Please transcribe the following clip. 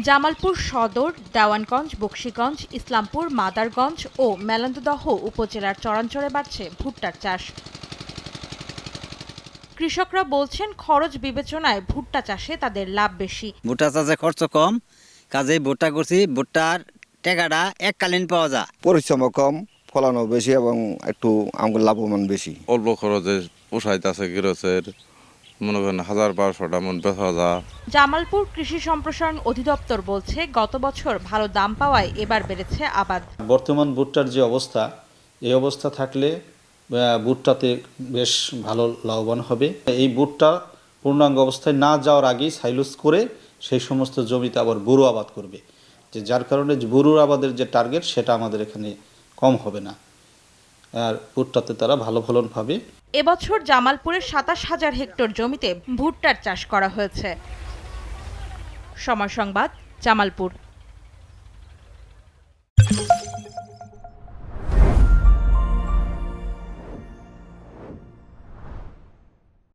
জামালপুর সদর, দেওয়ানগঞ্জ, বকশীগঞ্জ, ইসলামপুর, মাদারগঞ্জ ও মেলান্দদহ উপজেলার চরাঞ্চলে বাড়ছে ভুট্টার চাষ। কৃষকরা বলছেন, খরচ বিবেচনায় ভুট্টা চাষে তাদের লাভ বেশি। ভুট্টা চাষে খরচ কম, কাজেই ভুট্টা করছি। ভুট্টার টাকাটা এককালীন পাওয়া যায়। পরিশ্রম কম, ফলনও বেশি এবং একটু আমাদের লাভবান বেশি। অল্প খরচে পোষাইতেছে গৃহস্থের, মনে করেন ১,৫০০ মন বেচা যায়। জামালপুর কৃষি সম্প্রসারণ অধিদপ্তর বলছে, গত বছর ভালো দাম পাওয়ায় এবার বেড়েছে আবাদ। বর্তমান ভুট্টার যে অবস্থা, এই অবস্থা থাকলে ভুট্টাতে বেশ ভালো লাভবান হবে। এই ভুট্টা পূর্ণাঙ্গ অবস্থায় না যাওয়ার আগেই সাইলুস করে সেই সমস্ত জমিতে আবার বোরো আবাদ করবে, যার কারণে বোরোর আবাদের যে টার্গেট সেটা আমাদের এখানে কম হবে না, আর ভুট্টাতে তারা ভালো ফলন পাবে। এবছর জামালপুরের ২৭,০০০ হেক্টর জমিতে ভুট্টার চাষ করা হয়েছে। সময় সংবাদ, জামালপুর।